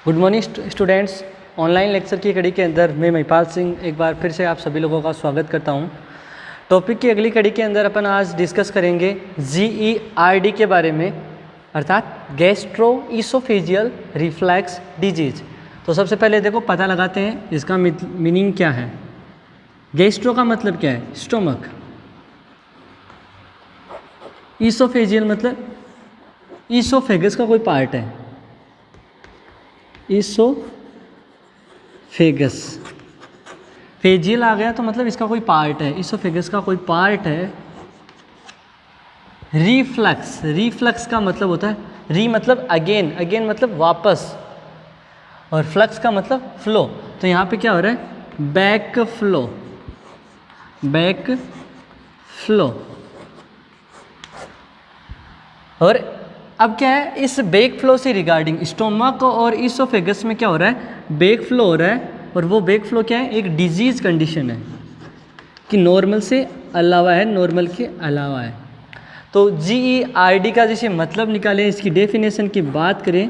Good morning students. Online lecture की कड़ी के अंदर मैं महिपाल सिंह एक बार फिर से आप सभी लोगों का स्वागत करता हूं। टॉपिक की अगली कड़ी के अंदर अपन आज डिस्कस करेंगे GERD के बारे में, अर्थात गैस्ट्रो ईसोफेजियल रिफ्लैक्स डिजीज। तो सबसे पहले देखो पता लगाते हैं इसका मीनिंग क्या है। गैस्ट्रो का मतलब क्या है? स्टोमक। ईसोफेजियल मतलब ईसोफेगस का कोई पार्ट है। ईसोफेगस, फेजियल आ गया तो मतलब इसका कोई पार्ट है, ईसोफेगस का कोई पार्ट है। रिफ्लक्स, रिफ्लक्स का मतलब होता है, री मतलब अगेन, अगेन मतलब वापस, और फ्लक्स का मतलब फ्लो। तो यहाँ पे क्या हो रहा है? Back flow, back flow. और अब क्या है, इस बैक फ्लो से रिगार्डिंग स्टोमक और ईसोफेगस में क्या हो रहा है? बैक फ्लो हो रहा है। और वो बैक फ्लो क्या है? एक डिजीज कंडीशन है कि नॉर्मल से अलावा है, नॉर्मल के अलावा है। तो GERD का जैसे मतलब निकालें, इसकी डेफिनेशन की बात करें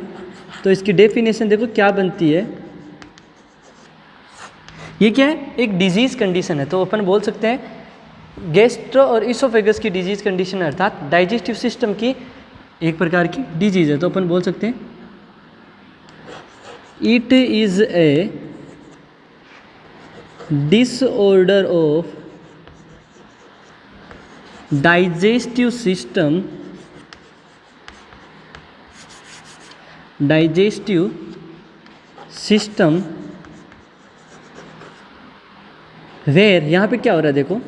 तो इसकी डेफिनेशन देखो क्या बनती है। ये क्या है? एक डिजीज कंडीशन है। तो अपन बोल सकते हैं गैस्ट्रो और ईसोफेगस की डिजीज कंडीशन है, अर्थात डाइजेस्टिव सिस्टम की एक प्रकार की डिजीज है। तो अपन बोल सकते हैं it is a disorder of digestive system, digestive system where, यहाँ पे क्या हो रहा है? देखो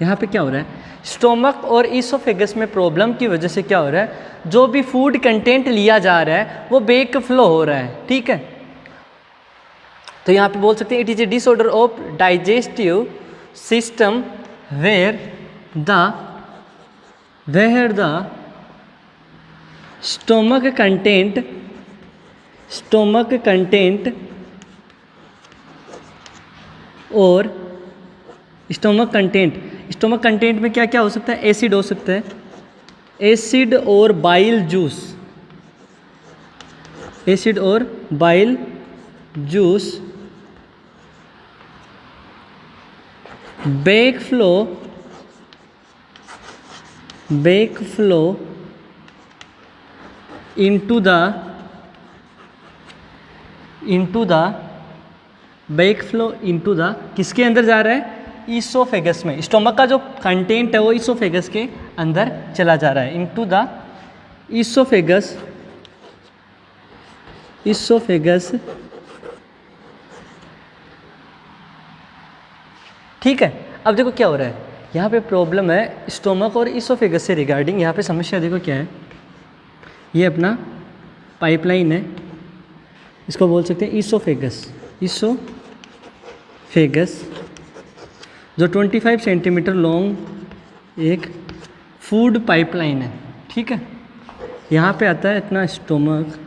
यहाँ पे क्या हो रहा है, स्टोमक और ईसोफेगस में प्रॉब्लम की वजह से क्या हो रहा है, जो भी फूड कंटेंट लिया जा रहा है वो बैक फ्लो हो रहा है। ठीक है, तो यहाँ पे बोल सकते हैं it is a disorder of digestive system where the stomach content और स्टोमक कंटेंट में क्या क्या हो सकता है? एसिड हो सकता है, एसिड और बाइल जूस, एसिड और bile juice, back flow into the back flow into the, किसके अंदर जा रहा है? ईसोफेगस में। स्टोमक का जो कंटेंट है वो ईसोफेगस के अंदर चला जा रहा है, इनटू द ईसोफेगस। ठीक है, अब देखो क्या हो रहा है, यहाँ पे प्रॉब्लम है स्टोमक और ईसोफेगस से रिगार्डिंग। यहाँ पे समस्या देखो क्या है, ये अपना पाइपलाइन है, इसको बोल सकते हैं ईसोफेगस, जो 25 सेंटीमीटर लॉन्ग एक फूड पाइपलाइन है। ठीक है, यहाँ पे आता है अपना स्टोमक।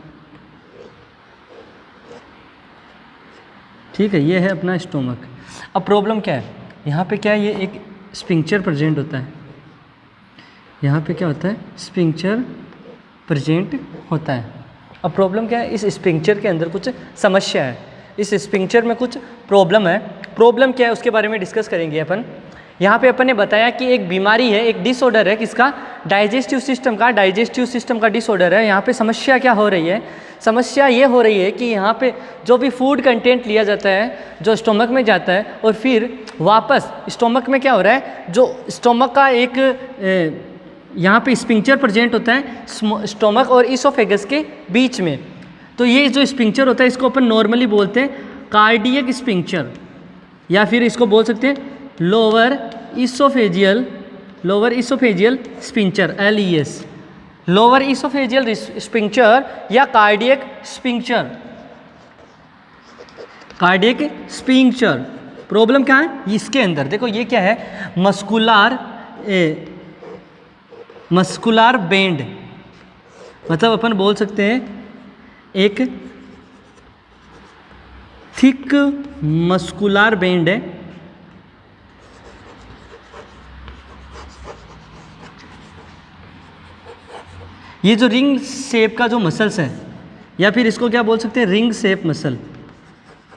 ठीक है, ये है अपना स्टोमक। अब प्रॉब्लम क्या है, यहाँ पे क्या है, ये एक स्फिंक्चर प्रेजेंट होता है। यहाँ पे क्या होता है? स्फिंक्चर प्रेजेंट होता है। अब प्रॉब्लम क्या है, इस स्फिंक्चर के अंदर कुछ समस्या है, इस स्फिंक्चर में कुछ प्रॉब्लम है। प्रॉब्लम क्या है उसके बारे में डिस्कस करेंगे अपन। यहाँ पे अपन ने बताया कि एक बीमारी है, एक डिसऑर्डर है, किसका? डाइजेस्टिव सिस्टम का डिसऑर्डर है। यहाँ पे समस्या क्या हो रही है? समस्या ये हो रही है कि यहाँ पे जो भी फूड कंटेंट लिया जाता है जो स्टोमक में जाता है और फिर वापस स्टोमक में क्या हो रहा है, जो स्टोमक का एक यहाँ पे स्फिंक्चर प्रेजेंट होता है स्टोमक और ईसोफेगस के बीच में। तो ये जो स्फिंक्चर होता है इसको अपन नॉर्मली बोलते हैं कार्डियक स्फिंक्चर, या फिर इसको बोल सकते हैं lower oesophageal sphincter, LES, lower oesophageal sphincter या कार्डियक स्फिंक्चर। प्रॉब्लम क्या है इसके अंदर? देखो ये क्या है, मस्कुलर बैंड, मतलब अपन बोल सकते हैं एक थिक मस्कुलर बैंड है। ये जो रिंग शेप का जो मसल्स है, या फिर इसको क्या बोल सकते हैं, ring shape muscle,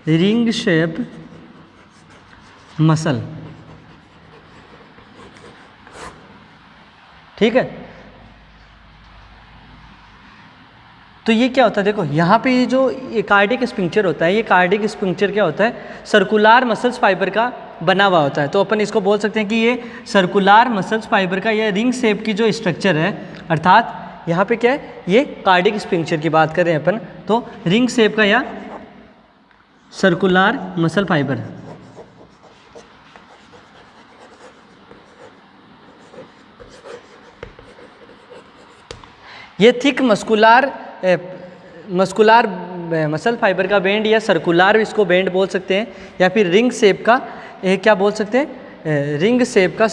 ring shape muscle. ठीक है, तो ये क्या होता है, देखो यहाँ पे ये जो ये कार्डिक स्पिंक्चर होता है, ये कार्डिक स्पिंक्चर क्या होता है, सर्कुलर मसल्स फाइबर का बना हुआ होता है। तो अपन इसको बोल सकते हैं कि ये सर्कुलर मसल्स फाइबर का या रिंग शेप की जो स्ट्रक्चर है, अर्थात यहाँ पे क्या है, ये कार्डिक स्पिंक्चर की बात कर रहे हैं अपन, तो रिंग शेप का या सर्कुलर मसल फाइबर। ये थिक मस्कुलर मसल फाइबर का बैंड या सर्कुलर इसको बैंड बोल सकते हैं, या फिर रिंग शेप का क्या बोल सकते हैं, रिंग शेप का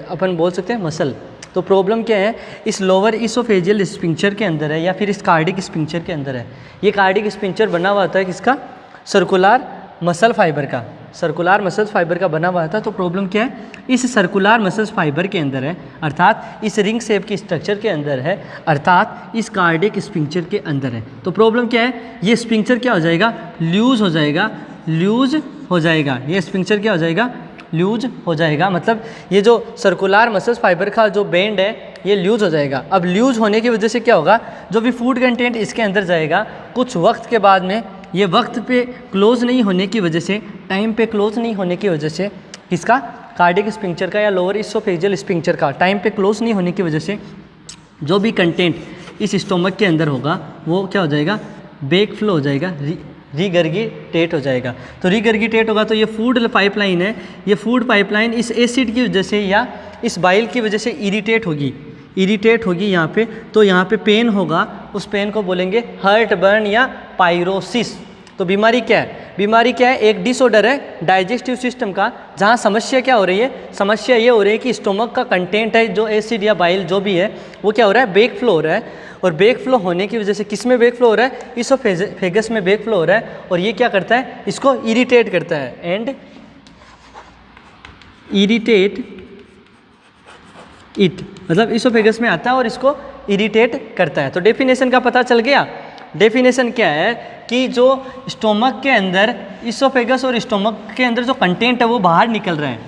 अपन बोल सकते हैं मसल। तो प्रॉब्लम क्या है, इस लोअर इसोफेजियल स्पिंक्चर के अंदर है या फिर इस कार्डिक स्पिंक्चर के अंदर है। ये कार्डिक स्पिंक्चर बना हुआ होता है किसका, सर्कुलर मसल फाइबर का, सर्कुलर मसल फाइबर का बना हुआ था। तो प्रॉब्लम क्या है, इस सर्कुलर मसल फाइबर के अंदर है, अर्थात इस रिंग शेप की स्ट्रक्चर के अंदर है, अर्थात इस कार्डिक स्पिंक्चर के अंदर है। तो प्रॉब्लम क्या है, ये स्पिंक्चर क्या हो जाएगा, लूज हो जाएगा, लूज हो जाएगा, ये स्पिंक्चर क्या हो जाएगा, लूज हो जाएगा। मतलब ये जो सर्कुलर मसल्स फाइबर का जो बैंड है ये लूज हो जाएगा। अब लूज होने की वजह से क्या होगा, जो भी फूड कंटेंट इसके अंदर जाएगा कुछ वक्त के बाद में, ये वक्त पे क्लोज नहीं होने की वजह से, टाइम पे क्लोज नहीं होने की वजह से, किसका, कार्डिक स्पिंक्चर का या लोअर इसोफेजियल स्पिंक्चर का टाइम पे क्लोज नहीं होने की वजह से जो भी कंटेंट इस स्टोमक के अंदर होगा वो क्या हो जाएगा, बैक फ्लो हो जाएगा, रिगर्गिटेट हो जाएगा। तो रिगर्गिटेट होगा तो ये फूड पाइपलाइन है, ये फूड पाइपलाइन इस एसिड की वजह से या इस बाइल की वजह से इरिटेट होगी, इरिटेट होगी यहाँ पे। तो यहाँ पे पेन होगा, उस पेन को बोलेंगे हर्ट बर्न या पायरोसिस। तो बीमारी क्या है, बीमारी क्या है, एक डिसऑर्डर है डाइजेस्टिव सिस्टम का, जहाँ समस्या क्या हो रही है, समस्या ये हो रही है कि स्टोमक का कंटेंट है जो एसिड या बाइल जो भी है वो क्या हो रहा है, बैक फ्लो हो रहा है। और बैक फ्लो होने की वजह से किस में बैक फ्लो हो रहा है, इसोफेगस में बैक फ्लो हो रहा है। और ये क्या करता है, इसको इरिटेट करता है, एंड इरिटेट इट, मतलब इसोफेगस में आता है और इसको इरिटेट करता है। तो डेफिनेशन का पता चल गया। डेफिनेशन क्या है कि जो स्टोमक के अंदर इसोफेगस और स्टोमक के अंदर जो कंटेंट है वो बाहर निकल रहा है,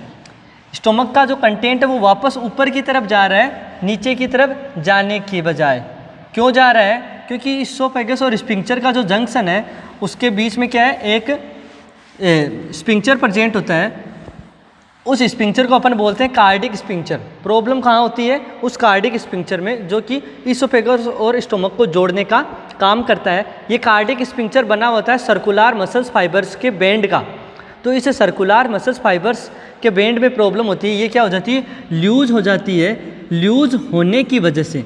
स्टोमक का जो कंटेंट है वो वापस ऊपर की तरफ जा रहा है, नीचे की तरफ जाने की बजाय। क्यों जा रहा है, क्योंकि इसोफेगस और स्पिंक्चर का जो जंक्शन है उसके बीच में क्या है, एक स्पिंक्चर प्रेजेंट होता है। उस स्पिंक्चर को अपन बोलते हैं कार्डिक स्पिंक्चर। प्रॉब्लम कहाँ होती है, उस कार्डिक स्पिंक्चर में जो कि इसोफेगस और स्टोमक को जोड़ने का काम करता है। ये कार्डिक स्पिंक्चर बना होता है सर्कुलर मसल्स फाइबर्स के बैंड का। तो इस सर्कुलर मसल्स फाइबर्स के बैंड में प्रॉब्लम होती है, ये क्या हो जाती है, लूज हो जाती है। लूज होने की वजह से,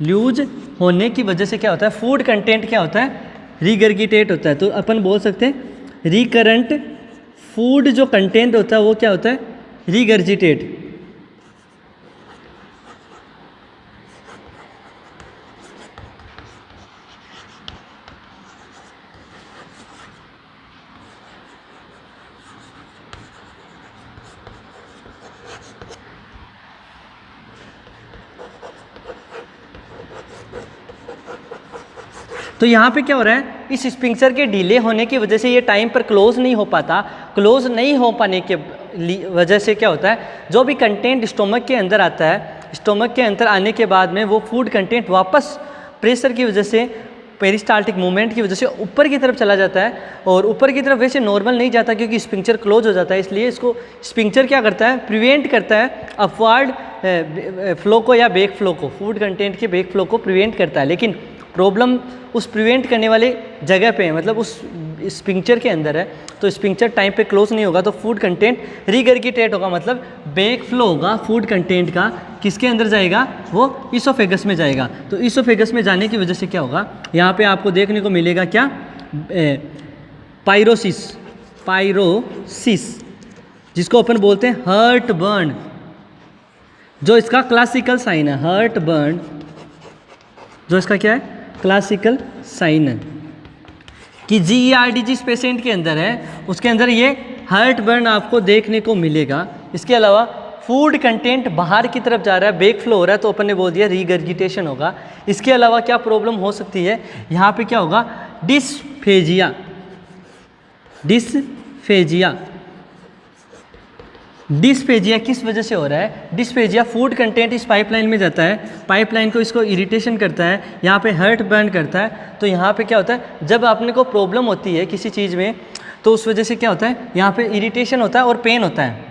लूज होने की वजह से क्या होता है, फूड कंटेंट क्या होता है, रिगर्गिटेट होता है। तो अपन बोल सकते हैं रिकरेंट फूड जो कंटेंट होता है वो क्या होता है, रिगर्जिटेट। तो यहाँ पे क्या हो रहा है, इस स्पिंक्चर के डिले होने की वजह से ये टाइम पर क्लोज नहीं हो पाता। क्लोज नहीं हो पाने के वजह से क्या होता है, जो भी कंटेंट स्टोमक के अंदर आता है, स्टोमक के अंदर आने के बाद में वो फूड कंटेंट वापस प्रेशर की वजह से, पेरिस्टाल्टिक मूवमेंट की वजह से ऊपर की तरफ चला जाता है। और ऊपर की तरफ वैसे नॉर्मल नहीं जाता क्योंकि स्पिंक्चर क्लोज हो जाता है, इसलिए इसको स्पिंक्चर क्या करता है, प्रिवेंट करता है अपवर्ड फ्लो को या बैक फ्लो को, फूड कंटेंट के बैक फ्लो को प्रिवेंट करता है। लेकिन प्रॉब्लम उस प्रिवेंट करने वाले जगह पे है, मतलब उस स्पिंक्चर के अंदर है। तो स्पिंक्चर टाइम पे क्लोज नहीं होगा तो फूड कंटेंट रिगर्गिटेट होगा, मतलब बैक फ्लो होगा फूड कंटेंट का, किसके अंदर जाएगा, वो इसोफेगस में जाएगा। तो इसोफेगस में जाने की वजह से क्या होगा, यहाँ पे आपको देखने को मिलेगा क्या, पायरोसिस, पायरोसिस जिसको अपन बोलते हैं हर्ट बर्न, जो इसका क्लासिकल साइन है, हर्ट बर्न जो इसका क्या है, क्लासिकल साइन है कि GERD जिस पेशेंट के अंदर है उसके अंदर ये हर्ट बर्न आपको देखने को मिलेगा। इसके अलावा फूड कंटेंट बाहर की तरफ जा रहा है, बैक फ्लो हो रहा है, तो अपन ने बोल दिया रिगर्जिटेशन होगा। इसके अलावा क्या प्रॉब्लम हो सकती है, यहाँ पे क्या होगा, डिस्फेजिया। डिस्फेजिया, डिस्फेजिया किस वजह से हो रहा है? डिस्फेजिया फूड कंटेंट इस पाइपलाइन में जाता है, पाइपलाइन को इसको इरिटेशन करता है, यहाँ पे हर्ट बर्न करता है। तो यहाँ पे क्या होता है, जब आपने को प्रॉब्लम होती है किसी चीज़ में तो उस वजह से क्या होता है, यहाँ पे इरिटेशन होता है और पेन होता है।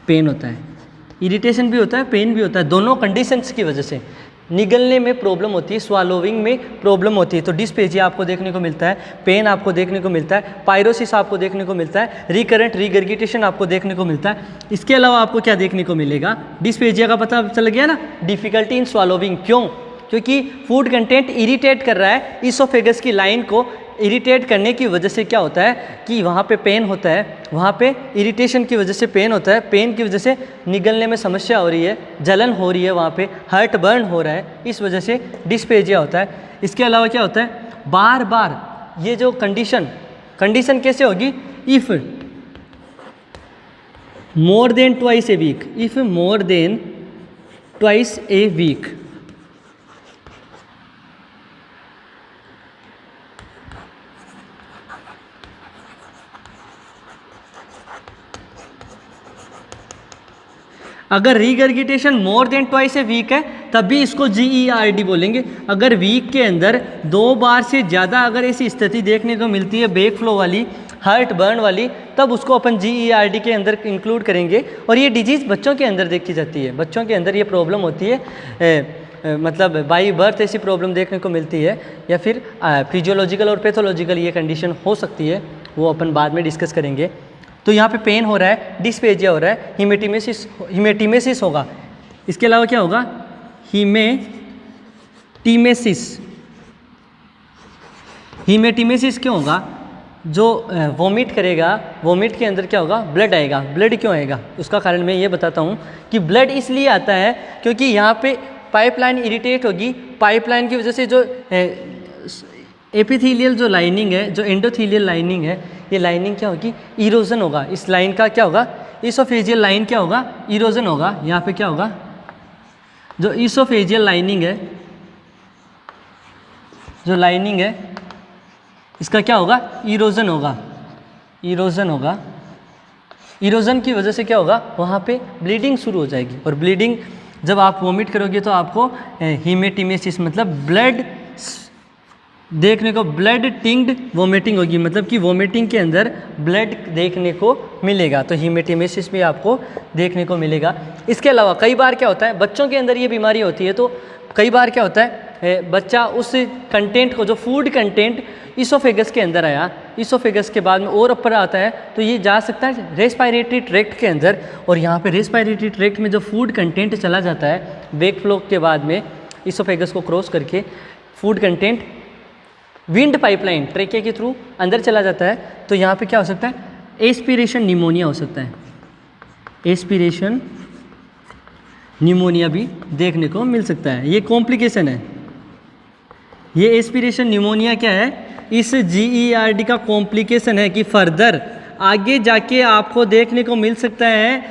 पेन होता है, इरिटेशन भी होता है, पेन भी होता है, दोनों कंडीशंस की वजह से निगलने में प्रॉब्लम होती है, स्वालोविंग में प्रॉब्लम होती है। तो डिस्पेजिया आपको देखने को मिलता है, पेन आपको देखने को मिलता है, पायरोसिस आपको देखने को मिलता है, रिकरेंट रिगर्गिटेशन आपको देखने को मिलता है। इसके अलावा आपको क्या देखने को मिलेगा? डिस्पेजिया का पता चल गया ना, डिफिकल्टी इन स्वालोविंग। क्यों? क्योंकि फूड कंटेंट इरिटेट कर रहा है, इसोफेगस की लाइन को इरिटेट करने की वजह से क्या होता है कि वहाँ पे पेन होता है, वहाँ पे इरिटेशन की वजह से पेन होता है, पेन की वजह से निगलने में समस्या हो रही है, जलन हो रही है, वहाँ पे हर्ट बर्न हो रहा है, इस वजह से डिस्पेजिया होता है। इसके अलावा क्या होता है, बार बार ये जो कंडीशन कैसे होगी? If more than twice a week, if more than twice a week, अगर regurgitation more than twice a week है तब भी इसको GERD बोलेंगे। अगर वीक के अंदर 2 बार से ज़्यादा अगर ऐसी स्थिति देखने को मिलती है बैक फ्लो वाली, हर्ट बर्न वाली, तब उसको अपन GERD के अंदर इंक्लूड करेंगे। और ये डिजीज़ बच्चों के अंदर देखी जाती है, बच्चों के अंदर ये प्रॉब्लम होती है, मतलब बाई बर्थ ऐसी प्रॉब्लम देखने को मिलती है, या फिर फिजियोलॉजिकल और पैथोलॉजिकल ये कंडीशन हो सकती है, वो अपन बाद में डिस्कस करेंगे। तो यहाँ पे पेन हो रहा है, डिस्पेजिया हो रहा है, हिमेटिमेसिस होगा। इसके अलावा क्या होगा? हिमेटिमेसिस क्यों होगा? जो वॉमिट करेगा, वॉमिट के अंदर क्या होगा? ब्लड आएगा। ब्लड क्यों आएगा? उसका कारण मैं ये बताता हूँ कि ब्लड इसलिए आता है क्योंकि यहाँ पे पाइपलाइन इरिटेट होगी, पाइपलाइन की वजह से जो एपिथेलियल जो लाइनिंग है, जो एंडोथेलियल लाइनिंग है, ये लाइनिंग क्या होगी? इरोजन होगा। इस लाइन का क्या होगा? इसोफेजियल लाइन क्या होगा? इरोजन होगा। यहाँ पे क्या होगा? जो इसोफेजियल लाइनिंग है, जो लाइनिंग है, इसका क्या होगा? इरोजन होगा। इरोजन होगा। इरोजन की वजह से क्या होगा? वहाँ पे ब्लीडिंग शुरू हो जाएगी, और ब्लीडिंग जब आप वॉमिट करोगे तो आपको हिमेटिमेसिस मतलब ब्लड देखने को, ब्लड टिंग्ड वोमिटिंग होगी, मतलब कि वोमिटिंग के अंदर ब्लड देखने को मिलेगा। तो हिमेटिमेसिस भी आपको देखने को मिलेगा। इसके अलावा कई बार क्या होता है, बच्चों के अंदर ये बीमारी होती है, तो कई बार क्या होता है, बच्चा उस कंटेंट को, जो फूड कंटेंट इसोफेगस के अंदर आया, इसोफेगस के बाद में और ऊपर आता है, तो ये जा सकता है रेस्पिरेटरी ट्रैक्ट के अंदर, और यहाँ पे रेस्पिरेटरी ट्रैक्ट में जो फूड कंटेंट चला जाता है बैक फ्लो के बाद में इसोफेगस को क्रॉस करके, food content wind pipeline trachea के थ्रू अंदर चला जाता है, तो यहाँ पे क्या हो सकता है? एस्पिरेशन निमोनिया हो सकता है। एस्पिरेशन निमोनिया भी देखने को मिल सकता है। ये कॉम्प्लिकेशन है। ये एस्पिरेशन निमोनिया क्या है? इस GERD का कॉम्प्लिकेशन है कि फर्दर आगे जाके आपको देखने को मिल सकता है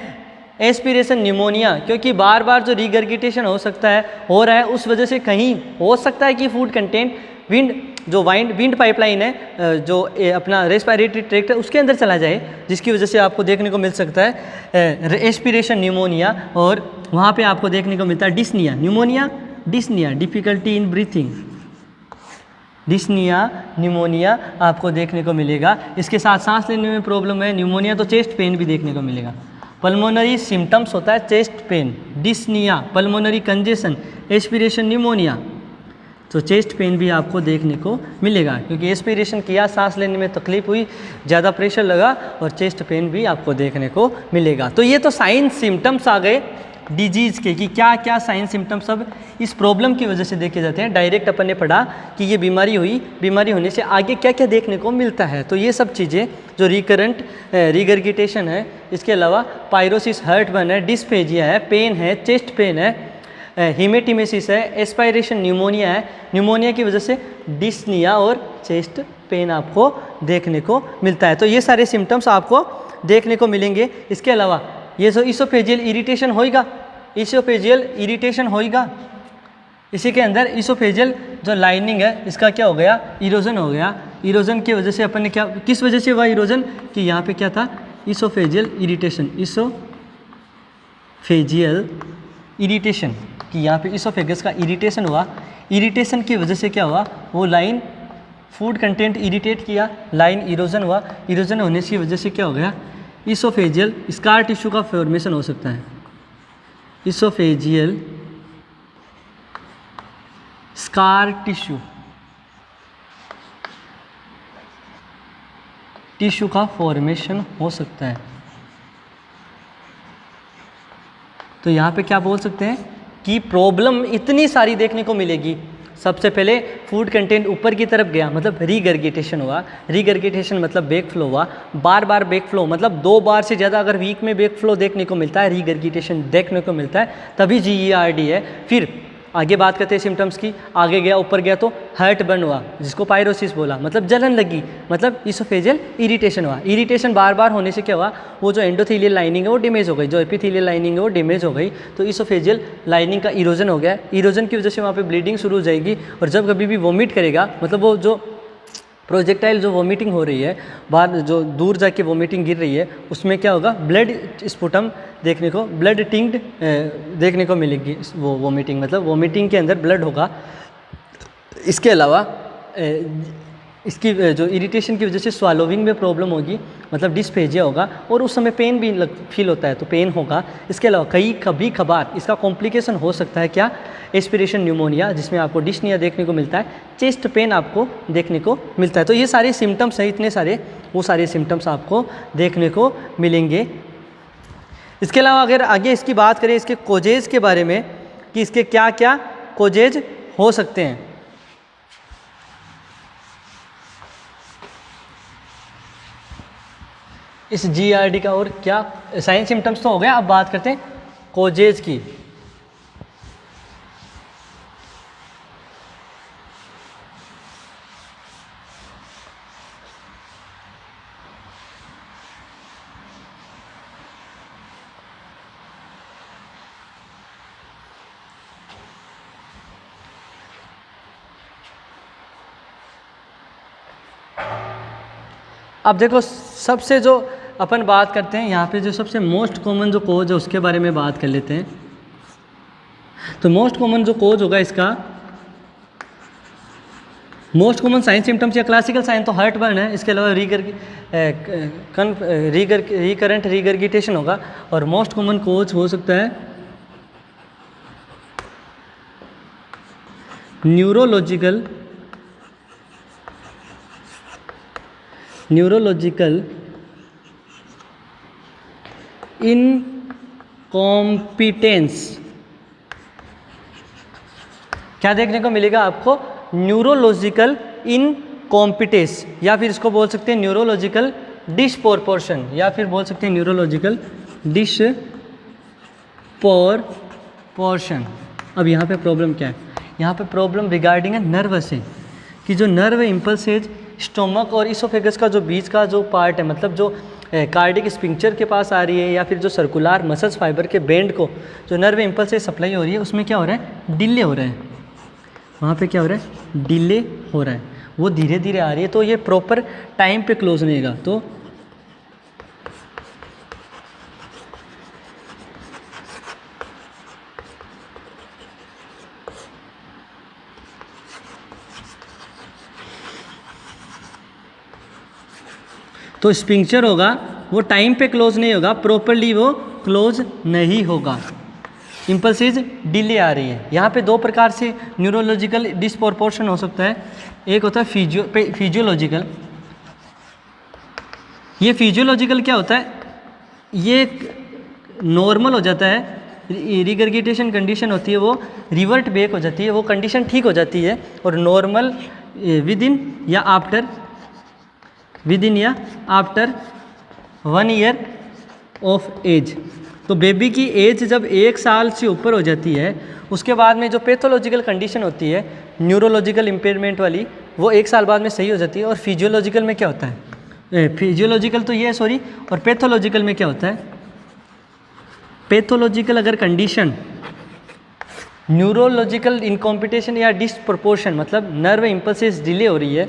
एस्पिरेशन निमोनिया, क्योंकि बार बार जो रिगर्गिटेशन हो सकता है, हो रहा है, उस वजह से कहीं हो सकता है कि फूड कंटेंट विंड पाइपलाइन है, जो अपना रेस्पिरेटरी ट्रैक्ट है, उसके अंदर चला जाए, जिसकी वजह से आपको देखने को मिल सकता है एस्पिरेशन निमोनिया। और वहाँ पे आपको देखने को मिलता है dyspnoea. Pneumonia, dyspnoea, difficulty in breathing, dyspnoea, pneumonia आपको देखने को मिलेगा। इसके साथ सांस लेने में प्रॉब्लम है, न्यूमोनिया, तो चेस्ट पेन भी देखने को मिलेगा। पल्मोनरी सिम्टम्स होता है chest pain, dyspnoea, pulmonary congestion, aspiration pneumonia, तो चेस्ट पेन भी आपको देखने को मिलेगा, क्योंकि एस्पिरेशन किया, सांस लेने में तकलीफ हुई, ज़्यादा प्रेशर लगा, और चेस्ट पेन भी आपको देखने को मिलेगा। तो ये तो साइन सिम्टम्स आ गए डिजीज़ के, कि क्या क्या साइन सिम्टम्स सब इस प्रॉब्लम की वजह से देखे जाते हैं। डायरेक्ट अपन ने पढ़ा कि ये बीमारी हुई, बीमारी होने से आगे क्या क्या देखने को मिलता है। तो ये सब चीज़ें जो रिकरेंट रिगर्गिटेशन है, इसके अलावा पायरोसिस, हर्ट बर्न है, डिस्फेजिया है, पेन है, चेस्ट पेन है, हिमेटिमेसिस है, एस्पायरेशन न्यूमोनिया है, न्यूमोनिया की वजह से डिस्निया और चेस्ट पेन आपको देखने को मिलता है। तो ये सारे सिम्टम्स आपको देखने को मिलेंगे। इसके अलावा ये जो इसोफेजियल इरिटेशन होएगा, इसोफेजियल इरिटेशन होएगा, इसी के अंदर इसोफेजियल जो लाइनिंग है इसका क्या हो गया, इरोजन हो गया। इरोजन की वजह से अपन ने क्या, किस वजह से हुआ इरोजन, कि यहाँ पे क्या था, इसोफेजियल इरिटेशन, इसोफेजियल इरिटेशन, कि यहाँ पे इसोफेगस का इरिटेशन हुआ। इरिटेशन की वजह से क्या हुआ, वो लाइन फूड कंटेंट इरिटेट किया, लाइन इरोजन हुआ। इरोजन होने की वजह से क्या हो गया, इसोफेजियल स्कार टिश्यू का फॉर्मेशन हो सकता है। इसोफेजियल स्कार टिश्यू का फॉर्मेशन हो सकता है। तो यहाँ पे क्या बोल सकते हैं कि प्रॉब्लम इतनी सारी देखने को मिलेगी। सबसे पहले फूड कंटेंट ऊपर की तरफ गया, मतलब रीगर्गिटेशन हुआ। रीगर्गिटेशन मतलब बैक फ्लो हुआ। बार बार बैक फ्लो मतलब 2 बार से ज़्यादा अगर वीक में बैक फ्लो देखने को मिलता है, रीगर्गिटेशन देखने को मिलता है, तभी GERD है। फिर आगे बात करते हैं सिम्टम्स की। आगे गया, ऊपर गया तो हर्ट बर्न हुआ, जिसको पायरोसिस बोला, मतलब जलन लगी, मतलब इसोफेजियल इरिटेशन हुआ। इरिटेशन बार बार होने से क्या हुआ, वो जो एंडोथेलियल लाइनिंग है वो डैमेज हो गई, जो एपिथेलियल लाइनिंग है वो डैमेज हो गई। तो इसोफेजियल लाइनिंग का इरोजन हो गया। इरोजन की वजह से वहाँ पे ब्लीडिंग शुरू हो जाएगी। और जब कभी भी वोमिट करेगा, मतलब वो जो प्रोजेक्टाइल जो वोमिटिंग हो रही है, बाहर जो दूर जाके वोमिटिंग गिर रही है, उसमें क्या होगा, ब्लड स्पुटम देखने को, ब्लड टिंक्ड देखने को मिलेगी। वो वोमिटिंग मतलब वोमिटिंग के अंदर ब्लड होगा। इसके अलावा इसकी जो इरिटेशन की वजह से स्वालोविंग में प्रॉब्लम होगी, मतलब डिस्फेजिया होगा, और उस समय पेन भी फील होता है, तो पेन होगा। इसके अलावा कभी कभार इसका कॉम्प्लिकेशन हो सकता है क्या, एस्पिरेशन न्यूमोनिया, जिसमें आपको डिस्निया देखने को मिलता है, चेस्ट पेन आपको देखने को मिलता है। तो ये सारे सिम्टम्स हैं, इतने सारे, वो सारे सिम्टम्स आपको देखने को मिलेंगे। इसके अलावा अगर आगे इसकी बात करें इसके कोजेज के बारे में, कि इसके क्या क्या कोजेज हो सकते हैं। इस GERD का और क्या साइन सिम्टम्स तो हो गया, अब बात करते हैं कोजेज की। अब देखो, सबसे जो अपन बात करते हैं यहाँ पे, जो सबसे मोस्ट कॉमन जो कोज है उसके बारे में बात कर लेते हैं। तो मोस्ट कॉमन जो कोज होगा इसका, मोस्ट कॉमन साइन सिम्टम्स या क्लासिकल साइन तो हर्ट बर्न है। इसके अलावा रिकरेंट रीगर्गिटेशन होगा। और मोस्ट कॉमन कोज हो सकता है न्यूरोलॉजिकल इनकॉम्पिटेंस। क्या देखने को मिलेगा आपको, न्यूरोलॉजिकल इनकॉम्पिटेंस, या फिर इसको बोल सकते हैं न्यूरोलॉजिकल डिस्प्रोपोर्शन, या फिर बोल सकते हैं न्यूरोलॉजिकल डिस्प्रोपोर्शन। अब यहाँ पे प्रॉब्लम क्या है, यहाँ पे प्रॉब्लम रिगार्डिंग है नर्वस है, कि जो नर्व इम्पल्सेज स्टोमक और इसोफेगस का जो बीच का जो पार्ट है, मतलब जो कार्डिक स्पिंक्चर के पास आ रही है, या फिर जो सर्कुलर मसल्स फाइबर के बेंड को जो नर्व इम्पल्स से सप्लाई हो रही है, उसमें क्या हो रहा है, डिले हो रहा है। वहाँ पे क्या हो रहा है, डिले हो रहा है, वो धीरे धीरे आ रही है। तो ये प्रॉपर टाइम पे क्लोज नहीं होगा। तो स्पिंक्चर होगा, वो टाइम पे क्लोज नहीं होगा, प्रॉपरली वो क्लोज नहीं होगा, इम्पल्सेज डिले आ रही है। यहाँ पे 2 प्रकार से न्यूरोलॉजिकल डिस्प्रोपोर्शन हो सकता है। एक होता है फिजियोलॉजिकल। ये फिजियोलॉजिकल क्या होता है, ये नॉर्मल हो जाता है, रिगर्गिटेशन कंडीशन होती है वो रिवर्ट बैक हो जाती है, वो कंडीशन ठीक हो जाती है, और नॉर्मल विद इन या आफ्टर 1 ईयर ऑफ एज। तो बेबी की एज जब 1 साल से ऊपर हो जाती है, उसके बाद में जो पैथोलॉजिकल कंडीशन होती है न्यूरोलॉजिकल इम्पेयरमेंट वाली, वो 1 साल बाद में सही हो जाती है। और फिजियोलॉजिकल में क्या होता है, फिजियोलॉजिकल तो ये है सॉरी, और पैथोलॉजिकल में क्या होता है, पैथोलॉजिकल अगर कंडीशन न्यूरोलॉजिकल इनकॉम्पिटेशन या डिसप्रपोर्शन मतलब नर्व इम्पल्सेस डिले हो रही है,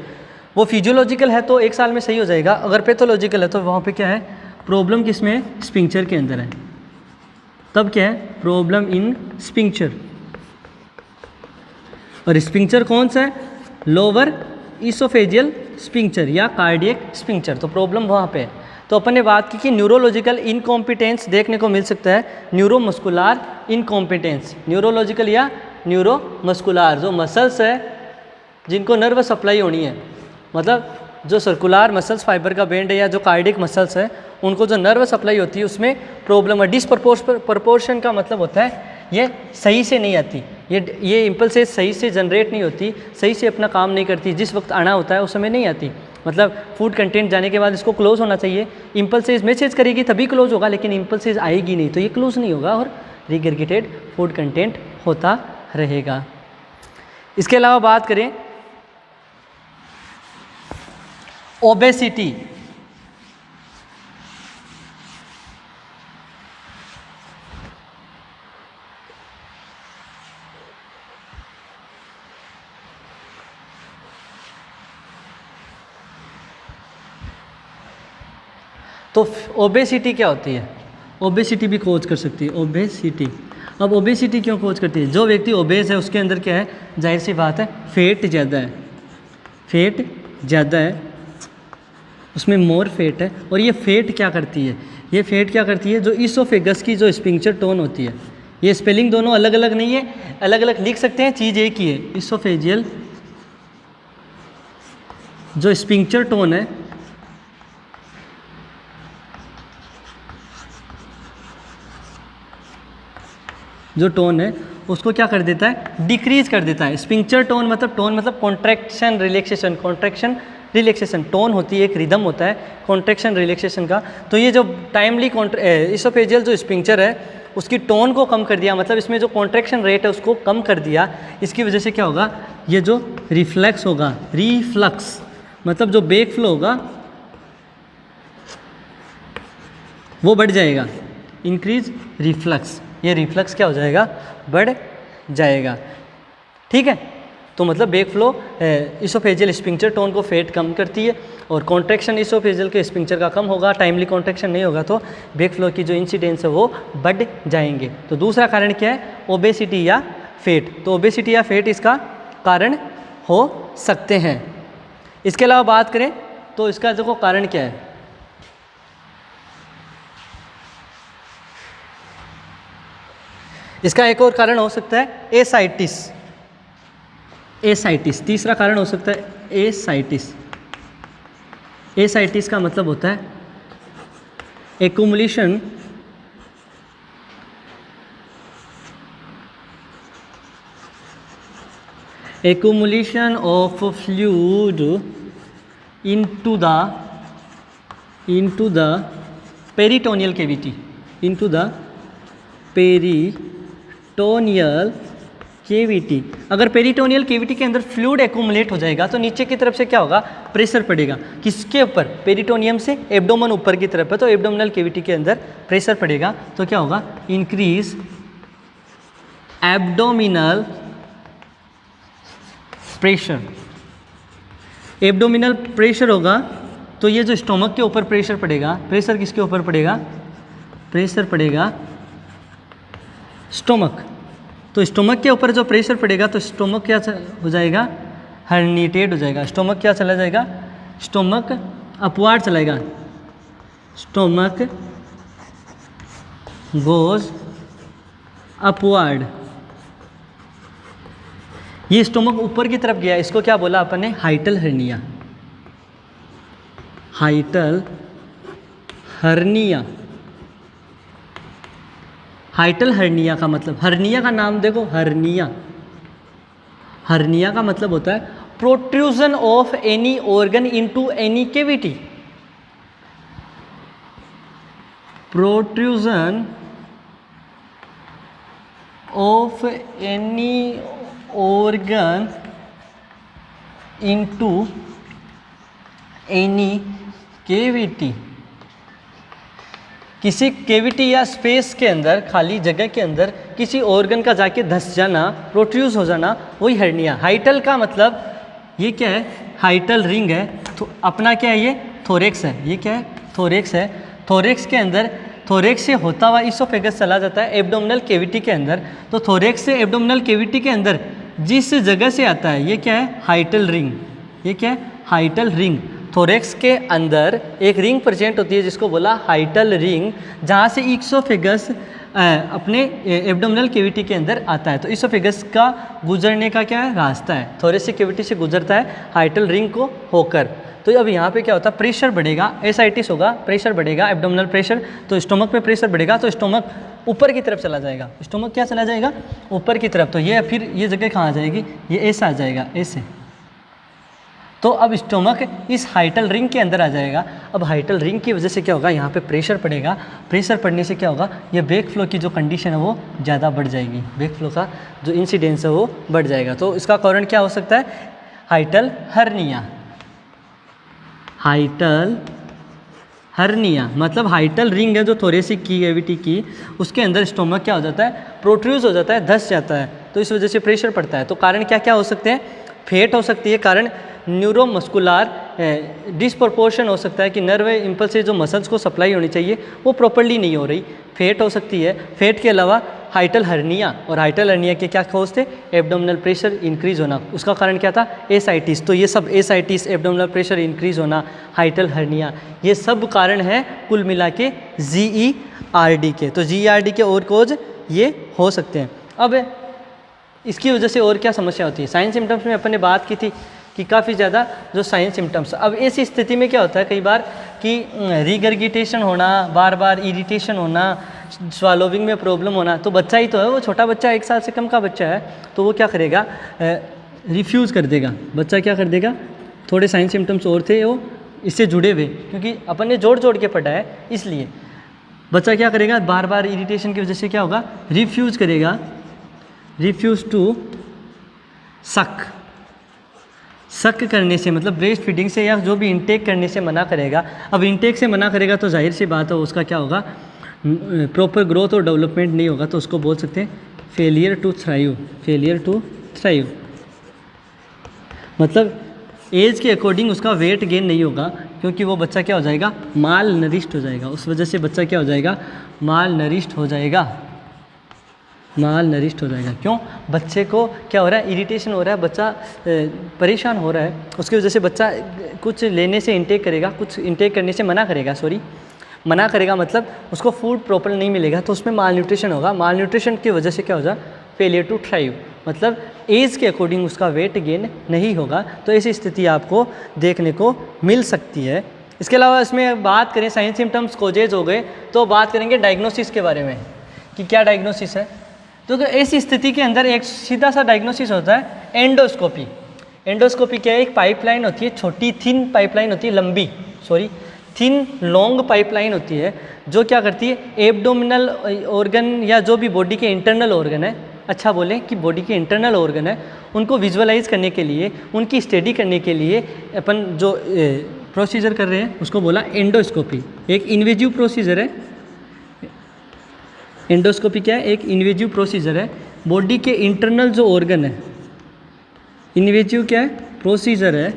वो फिजियोलॉजिकल है तो 1 साल में सही हो जाएगा, अगर पैथोलॉजिकल है तो वहाँ पे क्या है, प्रॉब्लम किस में है, स्पिंक्चर के अंदर है। तब क्या है, प्रॉब्लम इन स्पिंक्चर। और स्पिंक्चर कौन सा है, लोअर इसोफेजियल स्पिंक्चर या कार्डियक स्पिंक्चर, तो प्रॉब्लम वहाँ पे है। तो अपन ने बात की कि न्यूरोलॉजिकल इनकॉम्पिटेंस देखने को मिल सकता है, न्यूरोमस्कुलर इनकॉम्पिटेंस, न्यूरोलॉजिकल या न्यूरोमस्कुलर, जो मसल्स है जिनको नर्व सप्लाई होनी है, मतलब जो सर्कुलर मसल्स फाइबर का बैंड है या जो कार्डियक मसल्स है उनको जो नर्व सप्लाई होती है उसमें प्रॉब्लम है। डिसप्रपोर्शन का मतलब होता है ये सही से नहीं आती, ये इम्पल्सेस सही से जनरेट नहीं होती, सही से अपना काम नहीं करती, जिस वक्त आना होता है उस समय नहीं आती, मतलब फूड कंटेंट जाने के बाद इसको क्लोज होना चाहिए, इम्पल्सेस मैसेज करेगी तभी क्लोज होगा, लेकिन इम्पल्सेस आएगी नहीं तो ये क्लोज नहीं होगा और रिगर्गिटेड फूड कंटेंट होता रहेगा। इसके अलावा बात करें ओबेसिटी, तो ओबेसिटी क्या होती है, ओबेसिटी भी खोज कर सकती है, ओबेसिटी। अब ओबेसिटी क्यों खोज करती है, जो व्यक्ति ओबेस है उसके अंदर क्या है, जाहिर सी बात है फेट ज़्यादा है, फेट ज़्यादा है, उसमें मोर फेट है। और ये फेट क्या करती है, ये फेट क्या करती है, जो इसोफेगस की जो स्पिंक्चर टोन होती है, ये स्पेलिंग दोनों अलग अलग नहीं है, अलग अलग लिख सकते हैं, चीज़ एक ही है। इसोफेजियल जो स्पिंक्चर टोन है, जो टोन है उसको क्या कर देता है, डिक्रीज कर देता है। स्पिंक्चर टोन मतलब contraction relaxation, contraction relaxation, tone होती है, एक रिदम होता है कॉन्ट्रैक्शन रिलैक्सेशन का। तो ये जो टाइमली इसोफेजियल जो स्पिंक्चर है उसकी टोन को कम कर दिया, मतलब इसमें जो कॉन्ट्रैक्शन रेट है उसको कम कर दिया, इसकी वजह से क्या होगा, ये जो रिफ्लेक्स होगा, रिफ्लक्स मतलब जो बैक फ्लो होगा वो बढ़ जाएगा, इंक्रीज रिफ्लक्स, ये रिफ्लक्स क्या हो जाएगा, बढ़ जाएगा। ठीक है, तो मतलब back flow oesophageal sphincter tone को फेट कम करती है और कॉन्ट्रैक्शन इसोफेजियल के स्पिंक्चर का कम होगा, टाइमली कॉन्ट्रैक्शन नहीं होगा तो बैक फ्लो की जो इंसिडेंस है वो बढ़ जाएंगे। तो दूसरा कारण क्या है, ओबेसिटी या फेट। तो ओबेसिटी या फेट इसका कारण हो सकते हैं। इसके अलावा बात करें तो इसका देखो कारण क्या है, इसका एक और कारण हो सकता है एसाइटिस, एसाइटिस तीसरा कारण हो सकता है एसाइटिस। एसाइटिस का मतलब होता है accumulation of fluid into the peritoneal cavity, into the peritoneal cavity. अगर पेरिटोनियल केविटी के अंदर फ्लूइड एक्यूमुलेट हो जाएगा तो नीचे की तरफ से क्या होगा, प्रेशर पड़ेगा, किसके ऊपर, पेरिटोनियम से एब्डोमेन ऊपर की तरफ है तो एब्डोमिनल केविटी के अंदर प्रेशर पड़ेगा तो क्या होगा, increase abdominal pressure. Abdominal pressure होगा तो ये जो स्टोमक के ऊपर प्रेशर पड़ेगा, प्रेशर किसके ऊपर पड़ेगा, प्रेशर पड़ेगा स्टोमक। तो स्टोमक के ऊपर जो प्रेशर पड़ेगा तो स्टोमक क्या हो जाएगा, हर्निटेड हो जाएगा। स्टोमक क्या चला जाएगा, स्टोमक अपवार्ड चलाएगा, स्टोमक गोज अपवार्ड। ये स्टोमक ऊपर की तरफ गया, इसको क्या बोला अपन ने, हाइटल हर्निया, हाइटल हर्निया। हाइटल हर्निया का मतलब, हर्निया का नाम देखो, हर्निया, हर्निया का मतलब होता है protrusion of any organ into any cavity, protrusion of any organ into any cavity. किसी केविटी या स्पेस के अंदर, खाली जगह के अंदर किसी ऑर्गन का जाके धंस जाना, प्रोट्रूज हो जाना, वही हर्निया। हाइटल का मतलब ये क्या है, हाइटल रिंग है, तो अपना क्या है ये थोरेक्स है, ये क्या है थोरेक्स है। थोरेक्स के अंदर, थोरेक्स से होता हुआ इसोफेगस चला जाता है एब्डोमिनल केविटी के अंदर, तो थोरेक्स से एब्डोमिनल केविटी के अंदर जिस जगह से आता है ये क्या है हाइटल रिंग, ये क्या है हाइटल रिंग। थोरेक्स के अंदर एक रिंग प्रेजेंट होती है जिसको बोला हाइटल रिंग, जहाँ से इसोफेगस अपने एब्डोमिनल केविटी के अंदर आता है। तो इसोफेगस का गुजरने का क्या है रास्ता है, थोरेसिक केविटी से गुजरता है हाइटल रिंग को होकर। तो अब यहाँ पे क्या होता है, प्रेशर बढ़ेगा, एसाइटिस होगा, प्रेशर बढ़ेगा, एब्डोमिनल प्रेशर, तो स्टोमक पे प्रेशर बढ़ेगा, तो स्टोमक ऊपर की तरफ चला जाएगा, स्टोमक क्या चला जाएगा ऊपर की तरफ। तो ये फिर ये जगह कहाँ आ जाएगी, ये ऐसा आ जाएगा ऐसे। तो अब स्टोमक इस हाइटल रिंग के अंदर आ जाएगा। अब हाइटल रिंग की वजह से क्या होगा, यहाँ पे प्रेशर पड़ेगा, प्रेशर पड़ने से क्या होगा, ये बैक फ्लो की जो कंडीशन है वो ज़्यादा बढ़ जाएगी, बैक फ्लो का जो इंसिडेंस है वो बढ़ जाएगा। तो इसका कारण क्या हो सकता है, हाइटल हर्निया। हाइटल हर्निया मतलब हाइटल रिंग है जो थोरेसिक की कैविटी की, उसके अंदर स्टोमक क्या हो जाता है, प्रोट्रूज हो जाता है, धंस जाता है, तो इस वजह से प्रेशर पड़ता है। तो कारण क्या क्या हो सकते हैं, फेट हो सकती है, कारण न्यूरोमस्कुलर डिसप्रोपोर्शन हो सकता है कि नर्व इम्पल्स से जो मसल्स को सप्लाई होनी चाहिए वो प्रॉपर्ली नहीं हो रही, फेट हो सकती है। फेट के अलावा हाइटल हर्निया, और हाइटल हर्निया के क्या कॉज थे, एब्डोमिनल प्रेशर इंक्रीज होना, उसका कारण क्या था एसाइटिस। तो ये सब एसाइटिस, एब्डोमिनल प्रेशर इंक्रीज होना, हाइटल हर्निया, ये सब कारण है कुल मिला के GERD के। तो GERD के और कोज ये हो सकते हैं। अब इसकी वजह से और क्या समस्या होती है, साइन सिम्टम्स में अपन ने बात की थी कि काफ़ी ज़्यादा जो साइन सिम्टम्स। अब ऐसी स्थिति में क्या होता है कई बार कि रिगर्गिटेशन होना, बार बार इरिटेशन होना, स्वालोविंग में प्रॉब्लम होना। तो बच्चा ही तो है, वो छोटा बच्चा 1 साल से कम का बच्चा है, तो वो क्या करेगा, रिफ्यूज़ कर देगा। बच्चा क्या कर देगा, थोड़े साइन सिम्टम्स और थे वो इससे जुड़े हुए, क्योंकि अपन ने जोड़ जोड़ के पढ़ा है, इसलिए बच्चा क्या करेगा, बार बार इरिटेशन की वजह से क्या होगा, रिफ्यूज़ करेगा, रिफ्यूज़ टू सक। सक करने से मतलब ब्रेस्ट फीडिंग से या जो भी इंटेक करने से मना करेगा। अब इंटेक से मना करेगा तो जाहिर सी बात है उसका क्या होगा, प्रॉपर ग्रोथ और डेवलपमेंट नहीं होगा, तो उसको बोल सकते हैं failure to thrive. Failure to thrive मतलब एज के अकॉर्डिंग उसका वेट गेन नहीं होगा, क्योंकि वो बच्चा क्या हो जाएगा, माल नरिश्ड हो जाएगा। उस वजह से बच्चा क्या हो जाएगा, माल नरिश्ड हो जाएगा, माल नरिश्ड हो जाएगा। क्यों, बच्चे को क्या हो रहा है, इरिटेशन हो रहा है, बच्चा परेशान हो रहा है, उसकी वजह से बच्चा कुछ लेने से इंटेक करेगा, कुछ इंटेक करने से मना करेगा, मना करेगा मतलब उसको फूड प्रॉपर नहीं मिलेगा, तो उसमें माल न्यूट्रिशन होगा। माल न्यूट्रिशन की वजह से क्या हो जाए, फेलियर टू थ्राइव मतलब एज के अकॉर्डिंग उसका वेट गेन नहीं होगा। तो ऐसी स्थिति आपको देखने को मिल सकती है। इसके अलावा इसमें बात करें साइन सिम्टम्स कोजेज हो गए, तो बात करेंगे डायग्नोसिस के बारे में कि क्या डायग्नोसिस है। तो ऐसी स्थिति के अंदर एक सीधा सा डायग्नोसिस होता है एंडोस्कोपी। एंडोस्कोपी क्या है, एक पाइपलाइन होती है, छोटी थिन पाइपलाइन होती है, लंबी थिन लॉन्ग पाइपलाइन होती है, जो क्या करती है, एब्डोमिनल ऑर्गन या जो भी बॉडी के इंटरनल ऑर्गन है, अच्छा बोलें कि बॉडी के इंटरनल ऑर्गन है, उनको विजुअलाइज करने के लिए, उनकी स्टडी करने के लिए अपन जो प्रोसीजर कर रहे हैं उसको बोला एंडोस्कोपी। एक इन्वेजिव प्रोसीजर है। एंडोस्कोपी क्या है, एक इन्वेजिव प्रोसीजर है। बॉडी के इंटरनल जो ऑर्गन है, इन्वेजिव क्या है, प्रोसीजर है,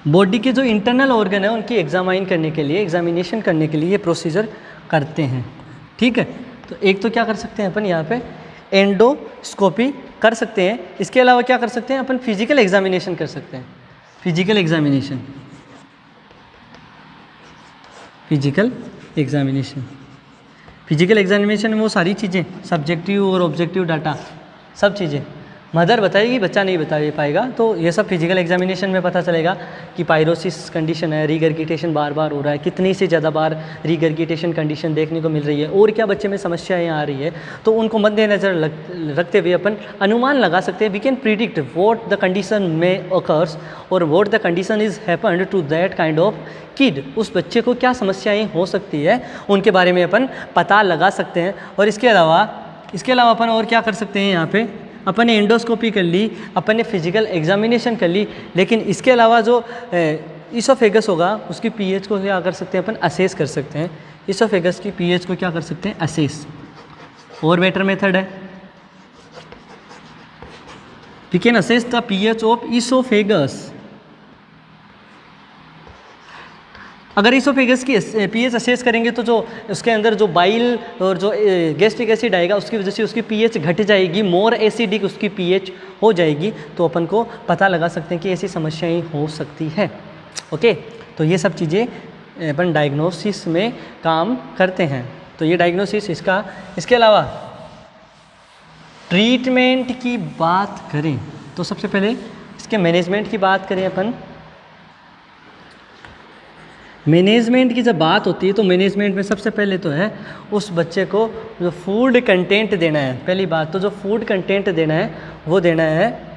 बॉडी के जो इंटरनल ऑर्गन है उनकी एग्जामाइन करने के लिए, एग्जामिनेशन करने के लिए ये प्रोसीजर करते हैं। ठीक है, तो एक तो क्या कर सकते हैं अपन यहाँ पे एंडोस्कोपी कर सकते हैं। इसके अलावा क्या कर सकते हैं अपन, फिजिकल एग्जामिनेशन कर सकते हैं। Physical examination, physical examination, physical examination में वो सारी चीज़ें, सब्जेक्टिव और ऑब्जेक्टिव डाटा, सब चीज़ें मदर बताएगी, बच्चा नहीं बता पाएगा। तो ये सब फिजिकल एग्जामिनेशन में पता चलेगा कि पायरोसिस कंडीशन है, रीगर्गिटेशन बार बार हो रहा है, कितनी से ज़्यादा बार रीगर्गिटेशन कंडीशन देखने को मिल रही है, और क्या बच्चे में समस्याएं आ रही है। तो उनको मद्देनज़र रखते हुए अपन अनुमान लगा सकते हैं, we can predict what the condition में occurs और what the condition is happened to that kind of kid. उस बच्चे को क्या समस्याएँ हो सकती है उनके बारे में अपन पता लगा सकते हैं। और इसके अलावा अपन और क्या कर सकते हैं, यहाँ पे अपन ने एंडोस्कोपी कर ली, अपन ने फिजिकल एग्जामिनेशन कर ली, लेकिन इसके अलावा जो ईसोफेगस होगा उसकी पीएच को क्या कर सकते हैं अपन, असेस कर सकते हैं। ईसोफेगस की पीएच को क्या कर सकते हैं, असेस। और बेटर मेथड है, we can assess the pH of oesophagus. अगर ईसोफेगस की पीएच असेस करेंगे तो जो उसके अंदर जो बाइल और जो गैस्ट्रिक एसिड आएगा उसकी वजह से उसकी पीएच घट जाएगी, मोर एसिडिक उसकी पीएच हो जाएगी, तो अपन को पता लगा सकते हैं कि ऐसी समस्याएं हो सकती है। ओके, तो ये सब चीज़ें अपन डायग्नोसिस में काम करते हैं। तो ये डायग्नोसिस इसका। इसके अलावा ट्रीटमेंट की बात करें तो सबसे पहले इसके मैनेजमेंट की बात करें अपन। मैनेजमेंट की जब बात होती है तो मैनेजमेंट में सबसे पहले तो है उस बच्चे को जो फूड कंटेंट देना है। पहली बात तो जो फूड कंटेंट देना है वो देना है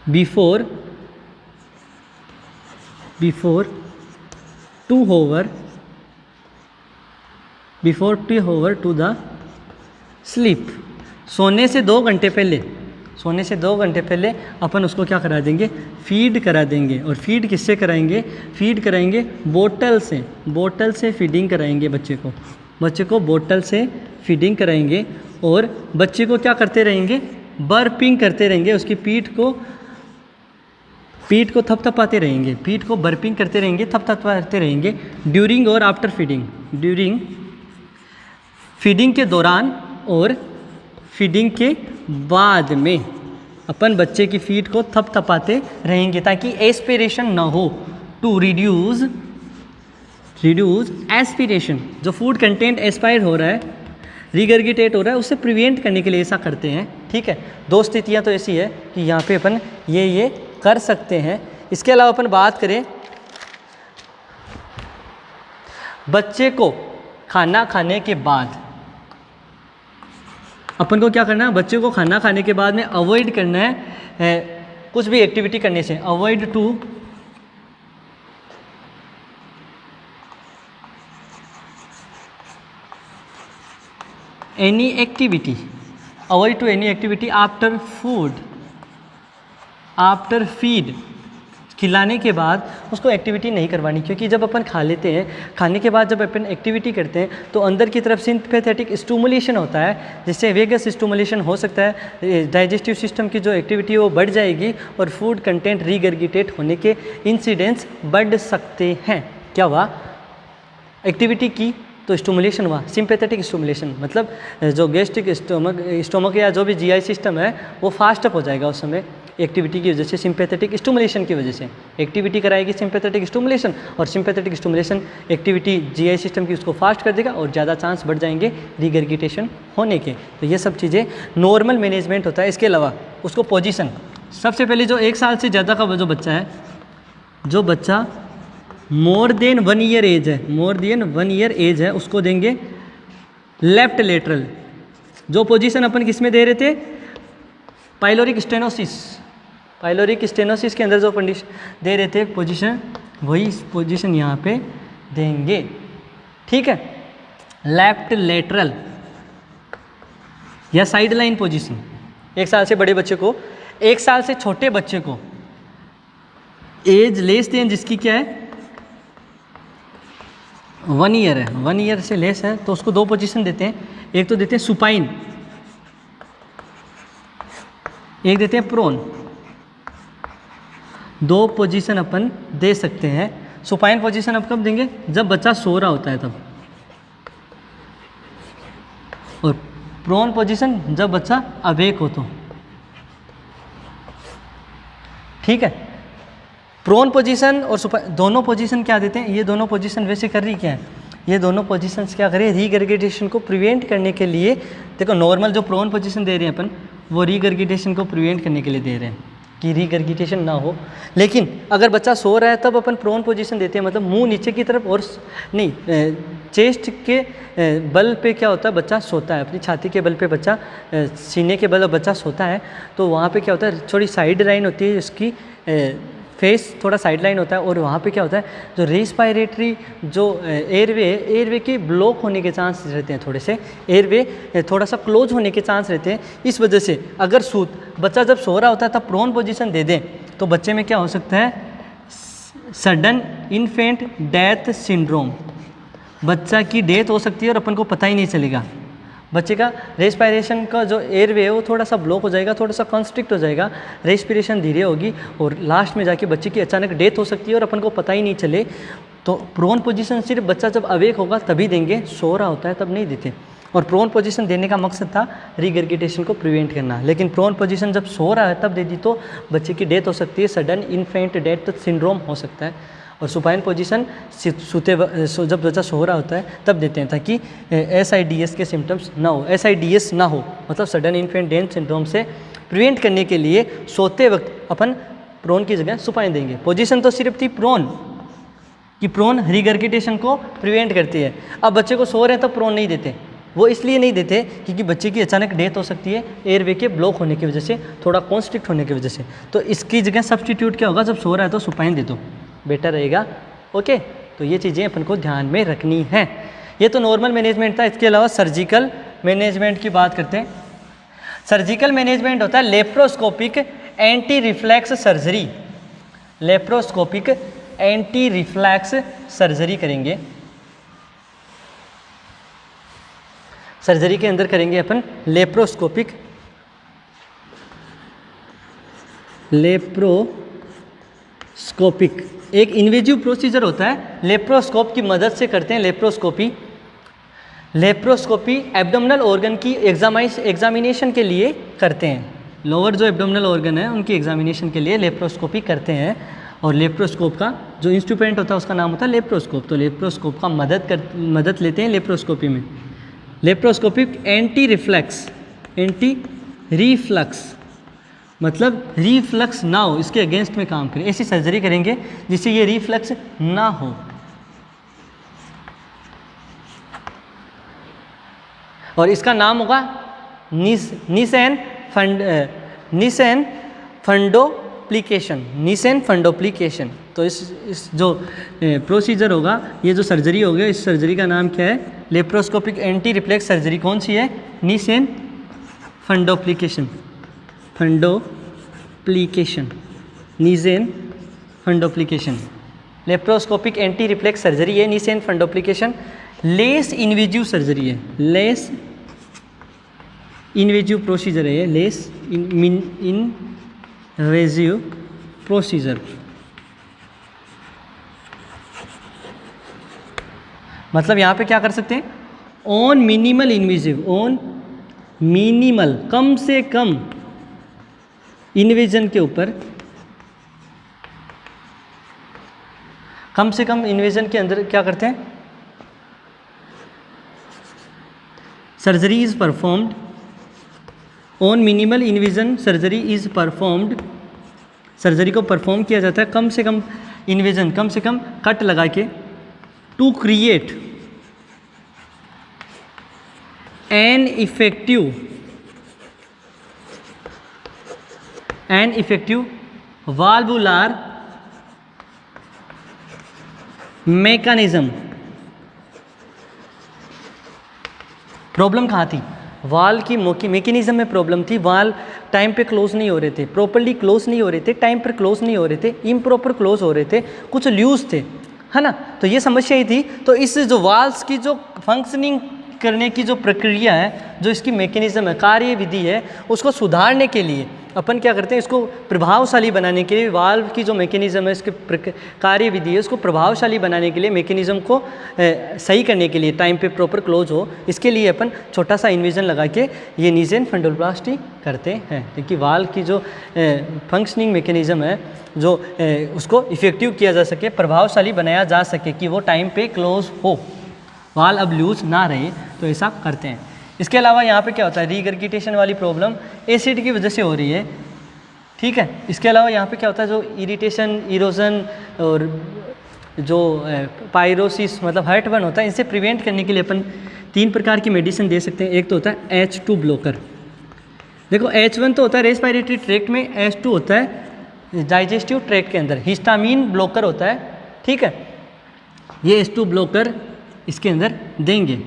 before 2 hour to the sleep. सोने से 2 घंटे पहले अपन उसको क्या करा देंगे, फीड करा देंगे। और फीड किससे कराएंगे, फीड कराएंगे बोतल से फीडिंग कराएंगे बच्चे को बोतल से फीडिंग कराएंगे। और बच्चे को क्या करते रहेंगे, बर्पिंग करते रहेंगे, उसकी पीठ को थपथपाते रहेंगे, पीठ को बर्पिंग करते रहेंगे, थपथपाते रहेंगे ड्यूरिंग और आफ्टर फीडिंग, फीडिंग के दौरान और फीडिंग के बाद में अपन बच्चे की फीड को थपथपाते रहेंगे ताकि एस्पिरेशन ना हो, टू रिड्यूस एस्पिरेशन। जो फूड कंटेंट एस्पायर हो रहा है, रिगर्गिटेट हो रहा है, उससे प्रिवेंट करने के लिए ऐसा करते हैं। ठीक है, 2 स्थितियाँ तो ऐसी है कि यहाँ पे अपन ये कर सकते हैं। इसके अलावा अपन बात करें बच्चे को खाना खाने के बाद, अपन को क्या करना है, बच्चे को खाना खाने के बाद में अवॉइड करना है कुछ भी एक्टिविटी करने से। Avoid to any activity after feed. खिलाने के बाद उसको एक्टिविटी नहीं करवानी, क्योंकि जब अपन खा लेते हैं, खाने के बाद जब अपन एक्टिविटी करते हैं तो अंदर की तरफ सिंपैथेटिक स्टिमुलेशन होता है, जिससे वेगस स्टिमुलेशन हो सकता है, डाइजेस्टिव सिस्टम की जो एक्टिविटी है वो बढ़ जाएगी और फूड कंटेंट रीगर्गिटेट होने के इंसिडेंट्स बढ़ सकते हैं। क्या हुआ, एक्टिविटी की तो स्टिमुलेशन हुआ, सिंपैथेटिक स्टिमुलेशन, मतलब जो गैस्ट्रिक स्टोमक या जो भी जीआई सिस्टम है वो फास्ट अप हो जाएगा उस समय एक्टिविटी की वजह से, सिंपैथेटिक स्टिमुलेशन की वजह से। एक्टिविटी कराएगी सिंपैथेटिक स्टिमुलेशन, और sympathetic stimulation activity GI system की उसको फास्ट कर देगा और ज़्यादा चांस बढ़ जाएंगे रिगर्गिटेशन होने के। तो ये सब चीज़ें नॉर्मल मैनेजमेंट होता है। इसके अलावा उसको पोजीशन, सबसे पहले जो 1 साल से ज़्यादा का जो बच्चा है, जो बच्चा मोर देन 1 ईयर एज है, उसको देंगे लेफ्ट लेटरल। जो पोजीशन अपन किस में दे रहे थे, पाइलोरिक स्टेनोसिस के अंदर जो कंडीशन दे रहे थे पोजीशन, वही पोजीशन यहाँ पे देंगे। ठीक है, लेफ्ट लेटरल या साइड लाइन पोजीशन। 1 साल से बड़े बच्चे को, 1 साल से छोटे बच्चे को, एज लेस देन जिसकी क्या है 1 ईयर है, 1 ईयर से लेस है, तो उसको 2 पोजीशन देते हैं। एक तो देते हैं सुपाइन, एक देते हैं प्रोन। 2 पोजीशन अपन दे सकते हैं। सुपाइन पोजीशन अब कब देंगे, जब बच्चा सो रहा होता है तब, और प्रोन पोजीशन जब बच्चा अवेक हो तो। ठीक है, प्रोन पोजीशन और दोनों पोजीशन क्या देते हैं, ये दोनों पोजीशन वैसे कर रही क्या है, ये दोनों पोजीशंस क्या करें, रीगर्गिटेशन को प्रिवेंट करने के लिए। देखो नॉर्मल जो प्रोन पोजीशन दे रहे हैं अपन, वो रीगर्गिटेशन को प्रिवेंट करने के लिए दे रहे हैं कि रीगर्गिटेशन ना हो। लेकिन अगर बच्चा सो रहा है तब अपन प्रोन पोजीशन देते हैं, मतलब मुंह नीचे की तरफ, और नहीं, चेस्ट के बल पे क्या होता है, बच्चा सोता है, अपनी छाती के बल पे बच्चा, सीने के बल बच्चा सोता है, तो वहाँ पे क्या होता है, थोड़ी साइड लाइन होती है, उसकी फेस थोड़ा साइड लाइन होता है, और वहाँ पे क्या होता है, जो रेस्पायरेटरी जो एयरवे के ब्लॉक होने के चांस रहते हैं, थोड़े से एयरवे थोड़ा सा क्लोज होने के चांस रहते हैं। इस वजह से अगर बच्चा जब सो रहा होता है तब प्रोन पोजीशन दे दें तो बच्चे में क्या हो सकता है, सडन इन्फेंट डेथ सिंड्रोम, बच्चा की डेथ हो सकती है और अपन को पता ही नहीं चलेगा। बच्चे का रेस्पिरेशन का जो एयरवे है वो थोड़ा सा ब्लॉक हो जाएगा, थोड़ा सा कॉन्स्ट्रिक्ट हो जाएगा, रेस्पिरेशन धीरे होगी और लास्ट में जाके बच्चे की अचानक डेथ हो सकती है और अपन को पता ही नहीं चले। तो प्रोन पोजीशन सिर्फ बच्चा जब अवेक होगा तभी देंगे, सो रहा होता है तब नहीं देते। और प्रोन पोजीशन देने का मकसद था रिगर्गिटेशन को प्रिवेंट करना, लेकिन प्रोन पोजीशन जब सो रहा है तब दे दी तो बच्चे की डेथ हो सकती है, सडन इन्फेंट डेथ सिंड्रोम हो सकता है। और सुपाइन पोजीशन जब बच्चा सो रहा होता है तब देते हैं ताकि SIDS के सिम्टम्स ना हो, SIDS ना हो मतलब सडन इन्फेंट डेथ सिंड्रोम से प्रिवेंट करने के लिए सोते वक्त अपन प्रोन की जगह सुपाइन देंगे। पोजीशन तो सिर्फ थी प्रोन कि प्रोन रिगर्गिटेशन को प्रिवेंट करती है। अब बच्चे को सो रहे हैं तब प्रोन नहीं देते, वो इसलिए नहीं देते क्योंकि बच्चे की अचानक डेथ हो सकती है एयरवे के ब्लॉक होने की वजह से, थोड़ा कॉन्स्ट्रिक्ट होने की वजह से। तो इसकी जगह सब्स्टिट्यूट क्या होगा, जब सो रहा है तो सुपाइन दे दो, बेटर रहेगा। ओके, तो ये चीज़ें अपन को ध्यान में रखनी है। ये तो नॉर्मल मैनेजमेंट था। इसके अलावा सर्जिकल मैनेजमेंट की बात करते हैं। सर्जिकल मैनेजमेंट होता है laparoscopic anti reflux surgery. Laparoscopic anti reflux surgery करेंगे। सर्जरी के अंदर करेंगे अपन लेप्रोस्कोपिक एक इन्वेजिव प्रोसीजर होता है, लेप्रोस्कोप की मदद से करते हैं लेप्रोस्कोपी। लेप्रोस्कोपी एब्डोमिनल ऑर्गन की एग्जामिनेशन के लिए करते हैं। लोअर जो एब्डोमिनल ऑर्गन है उनकी एग्जामिनेशन के लिए लेप्रोस्कोपी करते हैं। और लेप्रोस्कोप का जो इंस्ट्रूमेंट होता है उसका नाम होता है लेप्रोस्कोप। तो लेप्रोस्कोप का मदद लेते हैं लेप्रोस्कोपी में। लेप्रोस्कोपिक एंटी रिफ्लक्स मतलब रिफ्लक्स ना हो, इसके अगेंस्ट में काम करें, ऐसी सर्जरी करेंगे जिससे ये रिफ्लक्स ना हो। और इसका नाम होगा निसेन फंडोप्लिकेशन। तो इस जो प्रोसीजर होगा, ये जो सर्जरी होगी, इस सर्जरी का नाम क्या है, लेप्रोस्कोपिक एंटी रिफ्लेक्स सर्जरी। कौन सी है, Nissen fundoplication. Laparoscopic anti reflux surgery है, Nissen fundoplication. Less invasive surgery है, लेस इन्वेजिव प्रोसीजर है ये, लेस इन्वेजिव प्रोसीजर। मतलब यहाँ पे क्या कर सकते हैं, ऑन मिनिमल कम से कम इन्वेजन के ऊपर, कम से कम इन्वेजन के अंदर क्या करते हैं, surgery is performed on minimal invasion. Surgery is performed, surgery को परफॉर्म किया जाता है कम से कम इन्वेजन, कम से कम कट लगा के, to create an effective valvular mechanism. Problem कहाँ थी, वाल की मैकेनिज्म में प्रॉब्लम थी। वाल टाइम पे क्लोज नहीं हो रहे थे, प्रॉपर्ली क्लोज नहीं हो रहे थे, टाइम पर क्लोज नहीं हो रहे थे, इम्प्रॉपर क्लोज हो रहे थे, कुछ लूज थे, है ना। तो ये समस्या ही थी। तो इस जो वाल्स की जो फंक्शनिंग करने की जो प्रक्रिया है, जो इसकी मैकेनिज्म है, कार्य विधि है, उसको सुधारने के लिए अपन क्या करते हैं, इसको प्रभावशाली बनाने के लिए वाल्व की जो मैकेनिज्म है, इसकी कार्य विधि है, उसको प्रभावशाली बनाने के लिए, मैकेनिज्म को सही करने के लिए, टाइम पे प्रॉपर क्लोज हो, इसके लिए अपन छोटा सा इन्वेजन लगा के ये निसेन फंडोप्लास्टी करते हैं, क्योंकि वाल्व की जो फंक्शनिंग मैकेनिज्म है, जो उसको इफेक्टिव किया जा सके, प्रभावशाली बनाया जा सके कि वो टाइम पे क्लोज हो, वाल अब लूज ना रहे, तो ऐसा करते हैं। इसके अलावा यहाँ पे क्या होता है, रीगर्गिटेशन वाली प्रॉब्लम एसिड की वजह से हो रही है, ठीक है। इसके अलावा यहाँ पे क्या होता है, जो इरिटेशन, इरोजन और जो पायरोसिस मतलब हार्ट बर्न होता है, इनसे प्रिवेंट करने के लिए अपन 3 प्रकार की मेडिसिन दे सकते हैं। एक तो होता है H2 ब्लॉकर। देखो H1 तो होता है रेस्पिरेटरी ट्रैक्ट में, H2 होता है डाइजेस्टिव ट्रैक्ट के अंदर, हिस्टामिन ब्लॉकर होता है, ठीक है। ये H2 ब्लॉकर इसके अंदर देंगे।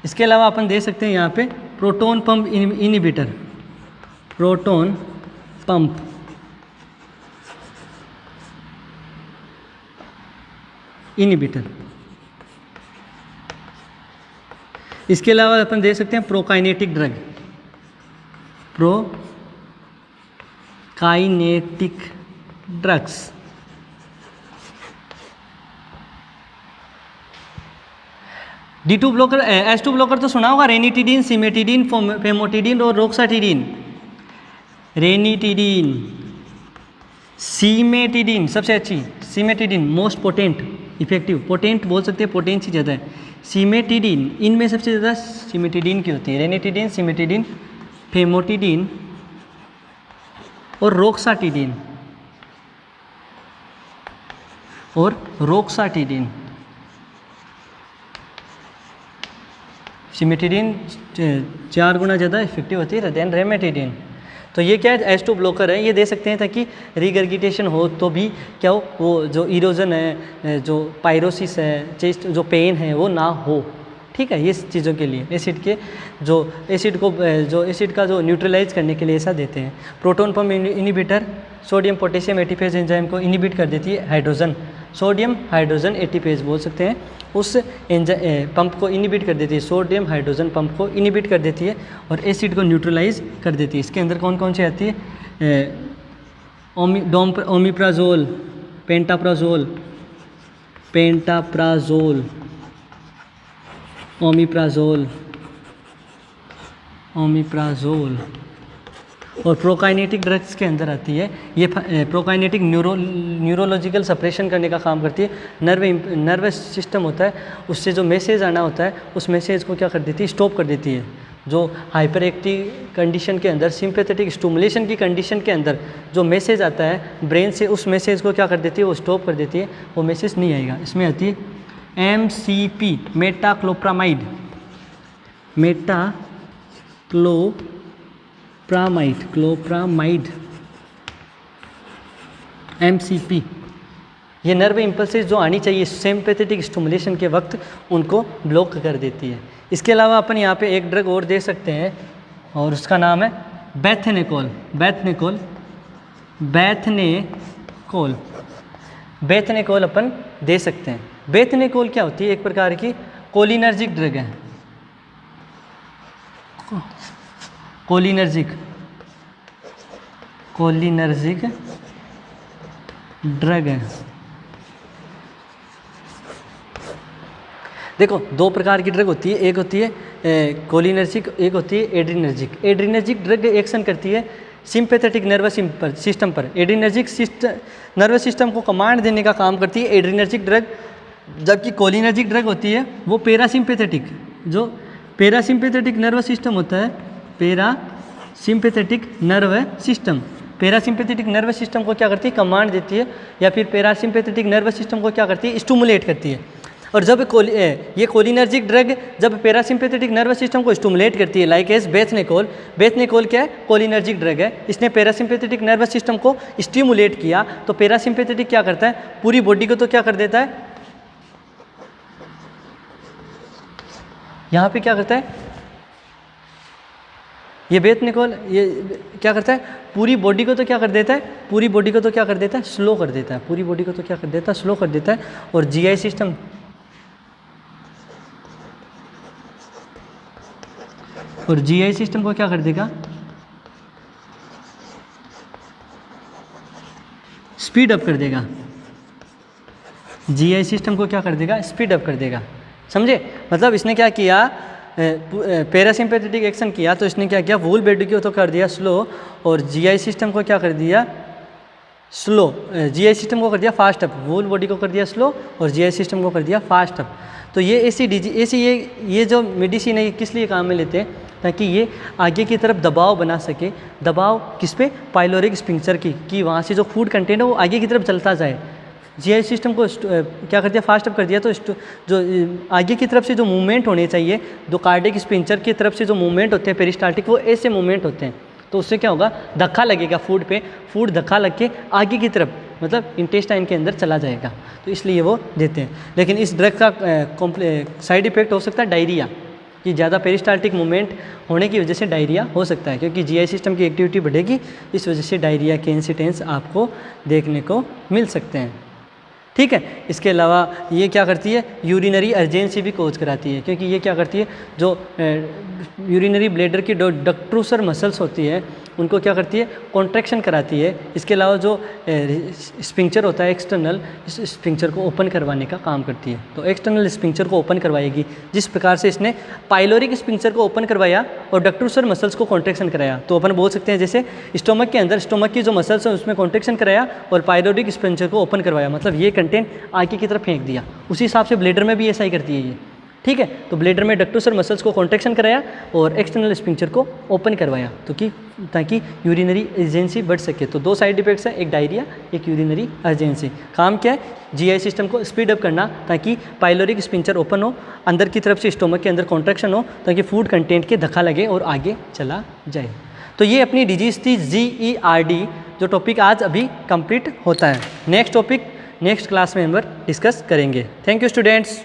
इसके अलावा अपन दे सकते हैं यहाँ पे proton pump inhibitor, proton pump inhibitor. इसके अलावा अपन देख सकते हैं prokinetic drug, prokinetic drugs. D2 blocker, H2 blocker तो सुना होगा, रेनिटिडीन, सिमेटिडीन, फेमोटिडीन और रोक्साटिडीन। रेनिटिडीन, सीमेटिडीन सबसे अच्छी, सीमेटिडीन मोस्ट पोटेंट, इफेक्टिव, पोटेंट बोल सकते हैं, पोटेंसी ज़्यादा है। सीमेटिडीन, इनमें सबसे ज़्यादा सीमेटिडीन की होती है। रेनिटिडीन, सीमेटिडीन, फेमोटिडीन और रोक्साटिडीन सिमेटिडीन 4 गुना ज़्यादा इफेक्टिव होती है देन रेमेटिडीन। तो ये क्या है, H2 ब्लॉकर है, ये दे सकते हैं ताकि रिगर्गिटेशन हो तो भी क्या हो, वो जो इरोजन है, जो पायरोसिस है, चेस्ट जो पेन है वो ना हो। ठीक है, ये चीज़ों के लिए एसिड का जो न्यूट्रलाइज करने के लिए ऐसा देते हैं। Proton pump inhibitor, sodium potassium ATPase enzyme को इनहिबिट कर देती है। हाइड्रोजन, सोडियम हाइड्रोजन एटीपेज बोल सकते हैं, उस पंप को इनहिबिट कर देती है। सोडियम हाइड्रोजन पंप को इनहिबिट कर देती है और एसिड को न्यूट्रलाइज कर देती है। इसके अंदर कौन कौन सी आती है, ओमिप्राजोल, पेंटाप्राजोल, ओमिप्राजोल और प्रोकाइनेटिक ड्रग्स के अंदर आती है। ये प्रोकाइनेटिक न्यूरोलॉजिकल सप्रेशन करने का काम करती है। नर्वस सिस्टम होता है, उससे जो मैसेज आना होता है उस मैसेज को क्या कर देती है, स्टॉप कर देती है। जो हाइपर एक्टिव कंडीशन के अंदर, सिंपैथेटिक स्टिमुलेशन की कंडीशन के अंदर जो मैसेज आता है ब्रेन से, उस मैसेज को क्या कर देती है, वो स्टॉप कर देती है, वो मैसेज नहीं आएगा। इसमें आती है MCP, मेटाक्लोप्रामाइड, क्लोप्रामाइड MCP। ये नर्व इम्पल्सेस जो आनी चाहिए सिंपैथेटिक स्टिमुलेशन के वक्त, उनको ब्लॉक कर देती है। इसके अलावा अपन यहाँ पे एक ड्रग और दे सकते हैं और उसका नाम है बेथनेकोल अपन दे सकते हैं। बेथनेकोल क्या होती है, एक प्रकार की कोलिनर्जिक ड्रग है। कोलिनर्जिक ड्रग है। देखो, 2 प्रकार की ड्रग होती है, एक होती है कोलिनर्जिक, एक होती है एड्रीनर्जिक। एड्रीनर्जिक ड्रग एक्शन करती है सिंपैथेटिक नर्वस सिस्टम पर। एड्रीनर्जिक नर्वस सिस्टम को कमांड देने का काम करती है एड्रीनर्जिक ड्रग, जबकि कोलिनर्जिक ड्रग होती है वो पैरासिम्पैथेटिक, जो पैरासिम्पैथेटिक नर्वस सिस्टम होता है, पैरासिम्पैथेटिक नर्वस सिस्टम को क्या करती है, कमांड देती है, या फिर पैरासिम्पैथेटिक नर्वस सिस्टम को क्या करती है, स्टिमुलेट करती है। और जब ये कोलिनर्जिक ड्रग जब पैरासिम्पैथेटिक नर्वस सिस्टम को स्टिमुलेट करती है, लाइक एज बेथनेकोल क्या है, कोलिनर्जिक ड्रग है, इसने पैरासिम्पैथेटिक नर्वस सिस्टम को स्टिमुलेट किया, तो पैरासिम्पैथेटिक क्या करता है, पूरी बॉडी को तो क्या कर देता है, यहाँ पे क्या करता है, ये बेथनेकोल ये क्या करता है, पूरी बॉडी को तो क्या कर देता है, स्लो कर देता है, पूरी बॉडी को तो क्या कर देता है, स्लो कर देता है। और जीआई सिस्टम को क्या कर देगा, स्पीड अप कर देगा। जीआई सिस्टम को क्या कर देगा, स्पीड अप कर देगा। समझे, मतलब इसने क्या किया, पैरासिम्पैथेटिक एक्शन किया, तो इसने क्या किया, वूल बॉडी को तो कर दिया स्लो, और जीआई सिस्टम को क्या कर दिया, जीआई सिस्टम को कर दिया फास्ट अप। वूल बॉडी को कर दिया स्लो और जीआई सिस्टम को कर दिया फास्ट अप। तो ये ये जो मेडिसिन है ये किस लिए काम में लेते हैं, ताकि ये आगे की तरफ दबाव बना सके। दबाव किस पे, पाइलोरिक स्फिंक्टर की वहाँ से जो फूड कंटेंट है वो आगे की तरफ चलता जाए। जीआई सिस्टम को क्या कर दिया, फास्ट अप कर दिया, तो जो आगे की तरफ से जो मूवमेंट होने चाहिए, जो कार्डियक स्फिंक्टर की तरफ से जो मूवमेंट होते हैं पेरिस्टाल्टिक, वो ऐसे मूवमेंट होते हैं। तो उससे क्या होगा, धक्का लगेगा फूड पे, फूड धक्का लग के आगे की तरफ मतलब इंटेस्टाइन के अंदर चला जाएगा, तो इसलिए वो देते हैं। लेकिन इस ड्रग का साइड इफेक्ट हो सकता है डायरिया, कि ज़्यादा पेरिस्टाल्टिक मूवमेंट होने की वजह से डायरिया हो सकता है, क्योंकि जीआई सिस्टम की एक्टिविटी बढ़ेगी, इस वजह से डायरिया के इंसिडेंट्स आपको देखने को मिल सकते हैं। ठीक है। इसके अलावा ये क्या करती है, यूरिनरी अर्जेंसी भी कोज कराती है, क्योंकि ये क्या करती है, जो यूरिनरी ब्लैडर की डक्ट्रूसर मसल्स होती है उनको क्या करती है, कॉन्ट्रैक्शन कराती है। इसके अलावा जो स्पिंक्चर होता है एक्सटर्नल, इस स्पिंक्चर को ओपन करवाने का काम करती है। तो एक्सटर्नल स्पिंक्चर को ओपन करवाएगी, जिस प्रकार से इसने पाइलोरिक स्पिंक्चर को ओपन करवाया और डक्ट्रूसर मसल्स को कॉन्ट्रैक्शन कराया। तो अपन बोल सकते हैं जैसे स्टोमक के अंदर स्टोमक की जो मसल्स हैं उसमें कॉन्ट्रैक्शन कराया और पाइलोरिक स्पिंक्चर को ओपन करवाया, मतलब ये कंटेंट आगे की तरफ फेंक दिया। उसी हिसाब से ब्लैडर में भी ऐसा ही करती है ये, ठीक है। तो ब्लैडर में डक्ट्रूसर मसल्स को कॉन्ट्रैक्शन कराया और एक्सटर्नल स्पिंक्चर को ओपन करवाया, तो कि ताकि यूरिनरी अर्जेंसी बढ़ सके। तो 2 साइड इफेक्ट्स हैं, एक डायरिया, एक यूरिनरी अर्जेंसी। काम क्या है, जीआई सिस्टम को स्पीड अप करना ताकि पाइलोरिक स्पिंक्चर ओपन हो, अंदर की तरफ से स्टोमक के अंदर कॉन्ट्रैक्शन हो ताकि फूड कंटेंट के धक्का लगे और आगे चला जाए। तो ये अपनी डिजीज़ थी GERD, जो टॉपिक आज अभी कंप्लीट होता है। नेक्स्ट टॉपिक नेक्स्ट क्लास में हम डिस्कस करेंगे। Thank you students.